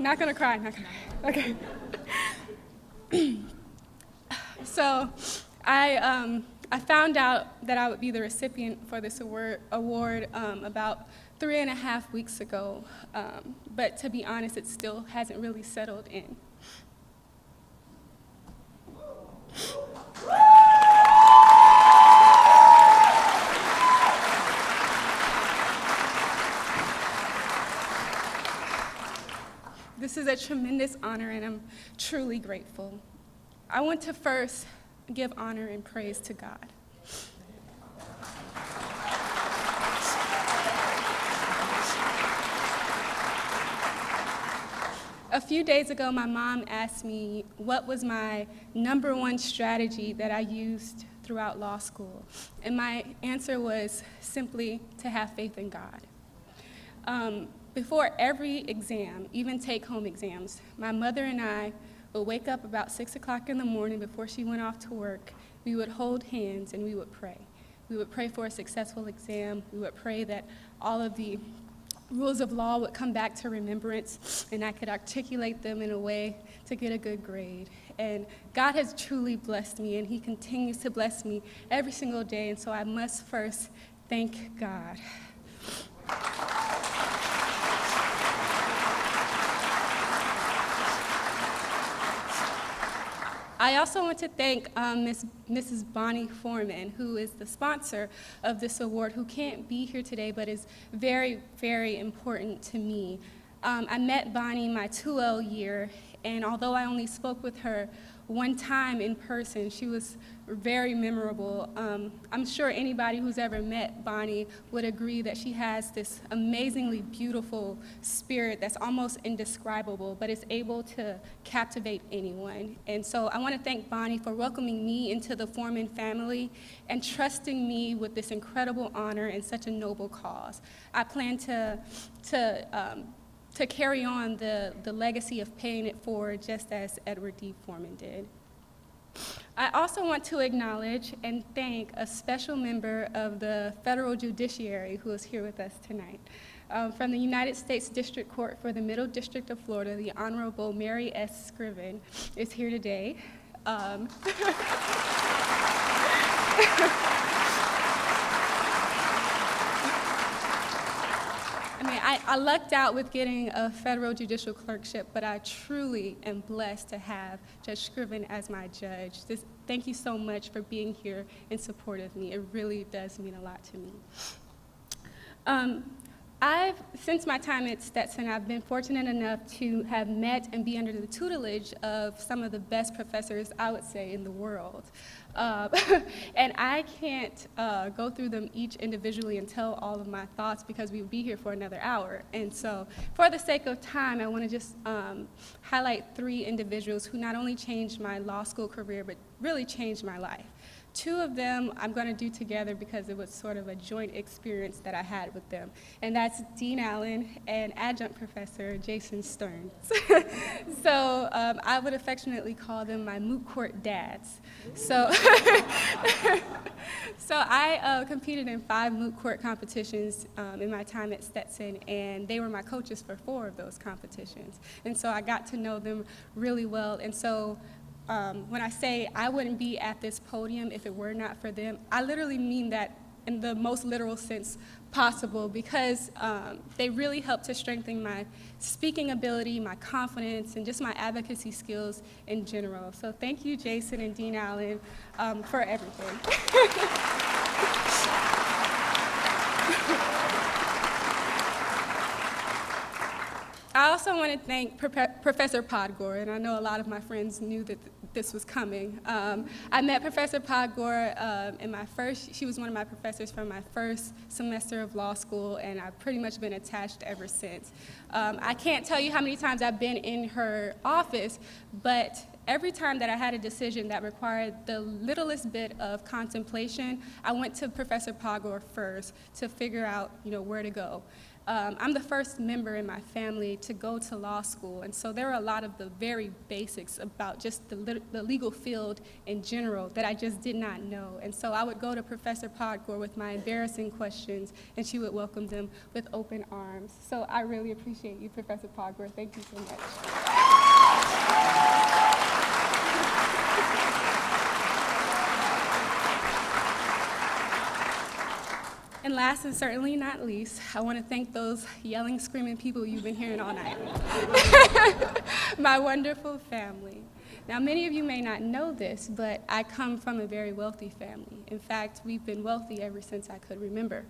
Not gonna cry, okay. So I found out that I would be the recipient for this award about 3.5 weeks ago, but to be honest, it still hasn't really settled in. This is a tremendous honor, and I'm truly grateful. I want to first give honor and praise to God. A few days ago, my mom asked me what was my number one strategy that I used throughout law school, and my answer was simply to have faith in God. Before every exam, even take-home exams, my mother and I would wake up about 6 o'clock in the morning before she went off to work. We would hold hands and we would pray. We would pray for a successful exam. We would pray that all of the rules of law would come back to remembrance and I could articulate them in a way to get a good grade. And God has truly blessed me, and He continues to bless me every single day, and so I must first thank God. I also want to thank Mrs. Bonnie Foreman, who is the sponsor of this award, who can't be here today, but is very, very important to me. I met Bonnie my 2L year, and although I only spoke with her one time in person, she was very memorable. I'm sure anybody who's ever met Bonnie would agree that she has this amazingly beautiful spirit that's almost indescribable, but is able to captivate anyone. And so I want to thank Bonnie for welcoming me into the Foreman family and trusting me with this incredible honor and such a noble cause. I plan to carry on the legacy of paying it forward, just as Edward D. Foreman did. I also want to acknowledge and thank a special member of the federal judiciary who is here with us tonight. From the United States District Court for the Middle District of Florida, the Honorable Mary S. Scriven is here today. I lucked out with getting a federal judicial clerkship, but I truly am blessed to have Judge Scriven as my judge. Thank you so much for being here in support of me. It really does mean a lot to me. Since my time at Stetson, I've been fortunate enough to have met and be under the tutelage of some of the best professors, I would say, in the world. And I can't go through them each individually and tell all of my thoughts because we would be here for another hour. And so for the sake of time, I want to just highlight 3 individuals who not only changed my law school career, but really changed my life. 2 of them I'm going to do together because it was sort of a joint experience that I had with them, and that's Dean Allen and Adjunct Professor Jason Stearns. So I would affectionately call them my moot court dads. So, so I competed in 5 moot court competitions in my time at Stetson, and they were my coaches for 4 of those competitions. And so I got to know them really well, and so when I say I wouldn't be at this podium if it were not for them, I literally mean that in the most literal sense possible, because they really helped to strengthen my speaking ability, my confidence, and just my advocacy skills in general. So thank you, Jason and Dean Allen, for everything. I also want to thank Professor Podgore, and I know a lot of my friends knew that this was coming. I met Professor Podgore she was one of my professors from my first semester of law school, and I've pretty much been attached ever since. I can't tell you how many times I've been in her office, but every time that I had a decision that required the littlest bit of contemplation, I went to Professor Podgore first to figure out, where to go. I'm the first member in my family to go to law school, and so there are a lot of the very basics about just the legal field in general that I just did not know. And so I would go to Professor Podgore with my embarrassing questions, and she would welcome them with open arms. So I really appreciate you, Professor Podgore. Thank you so much. And last and certainly not least, I want to thank those yelling, screaming people you've been hearing all night. My wonderful family. Now, many of you may not know this, but I come from a very wealthy family. In fact, we've been wealthy ever since I could remember.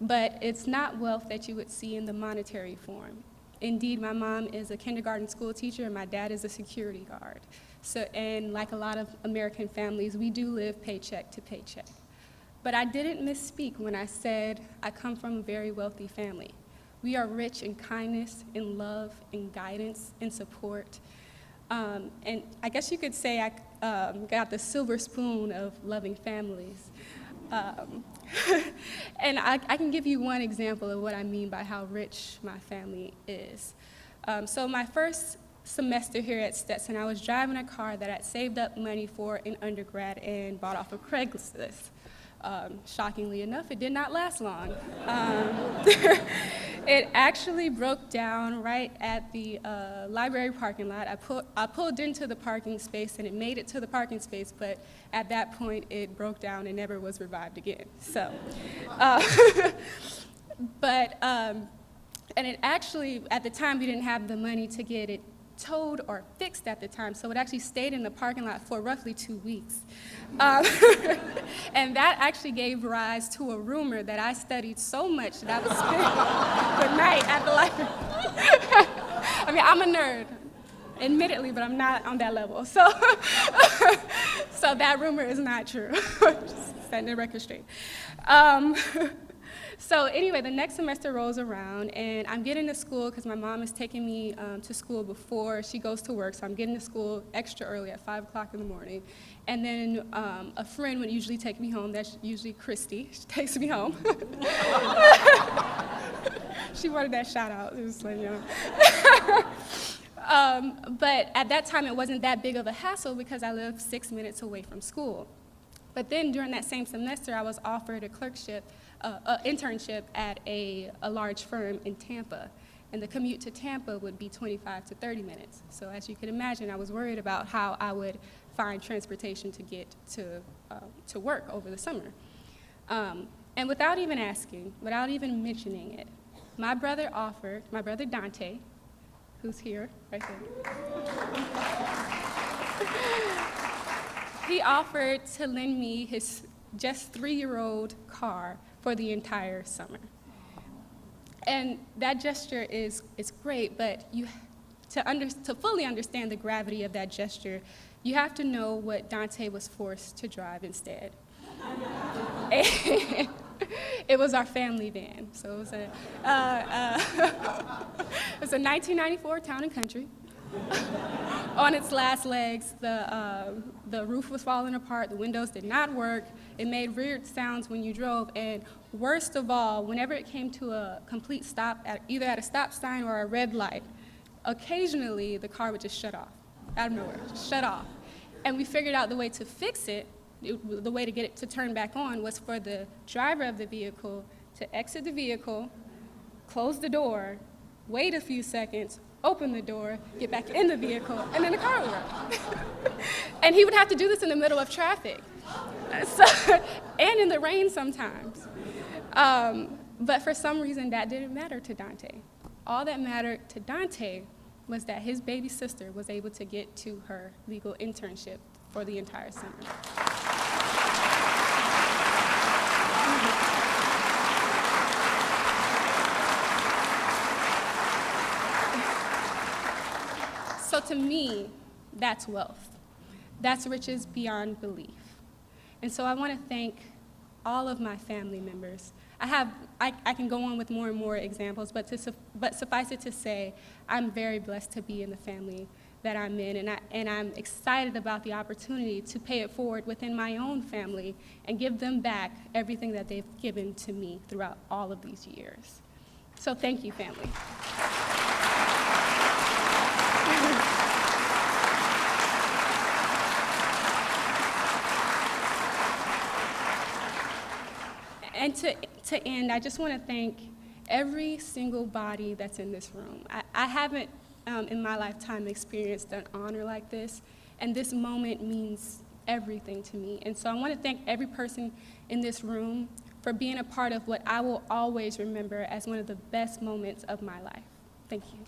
But it's not wealth that you would see in the monetary form. Indeed, my mom is a kindergarten school teacher, and my dad is a security guard. So, and like a lot of American families, we do live paycheck to paycheck. But I didn't misspeak when I said I come from a very wealthy family. We are rich in kindness, in love, in guidance, in support. And I guess you could say I got the silver spoon of loving families. And I can give you one example of what I mean by how rich my family is. So my first semester here at Stetson, I was driving a car that I'd saved up money for in undergrad and bought off of Craigslist. Shockingly enough, it did not last long. It actually broke down right at the library parking lot. I pulled into the parking space, and it made it to the parking space, but at that point, it broke down and never was revived again. So, and it actually, at the time, we didn't have the money to get it towed or fixed at the time, so it actually stayed in the parking lot for roughly 2 weeks. And that actually gave rise to a rumor that I studied so much that I would spend the night at the library. I mean, I'm a nerd, admittedly, but I'm not on that level. So, so that rumor is not true. Just setting the record straight. So anyway, the next semester rolls around, and I'm getting to school because my mom is taking me to school before she goes to work, so I'm getting to school extra early at 5 o'clock in the morning. And then a friend would usually take me home. That's usually Christy. She takes me home. She wanted that shout out. It was like, you know. But at that time, it wasn't that big of a hassle because I lived 6 minutes away from school. But then during that same semester, I was offered a clerkship, internship at a large firm in Tampa. And the commute to Tampa would be 25 to 30 minutes. So as you can imagine, I was worried about how I would find transportation to get to work over the summer. And without even asking, without even mentioning it, my brother Dante, who's here, right there, he offered to lend me his just 3-year-old car for the entire summer. And that gesture is great, but to fully understand the gravity of that gesture, you have to know what Dante was forced to drive instead. It was our family van. So it was a 1994 Town and Country. On its last legs, the roof was falling apart, the windows did not work, it made weird sounds when you drove, and worst of all, whenever it came to a complete stop, either at a stop sign or a red light, occasionally the car would just shut off, out of nowhere, just shut off. And we figured out the way to fix it, the way to get it to turn back on was for the driver of the vehicle to exit the vehicle, close the door, wait a few seconds, open the door, get back in the vehicle, and then the car would work. And he would have to do this in the middle of traffic, and in the rain sometimes. But for some reason, that didn't matter to Dante. All that mattered to Dante was that his baby sister was able to get to her legal internship for the entire summer. So to me, that's wealth. That's riches beyond belief. And so I want to thank all of my family members. I can go on with more and more examples, but suffice it to say, I'm very blessed to be in the family that I'm in, and I'm excited about the opportunity to pay it forward within my own family and give them back everything that they've given to me throughout all of these years. So thank you, family. And to end, I just want to thank every single body that's in this room. I haven't, in my lifetime, experienced an honor like this, and this moment means everything to me. And so I want to thank every person in this room for being a part of what I will always remember as one of the best moments of my life. Thank you.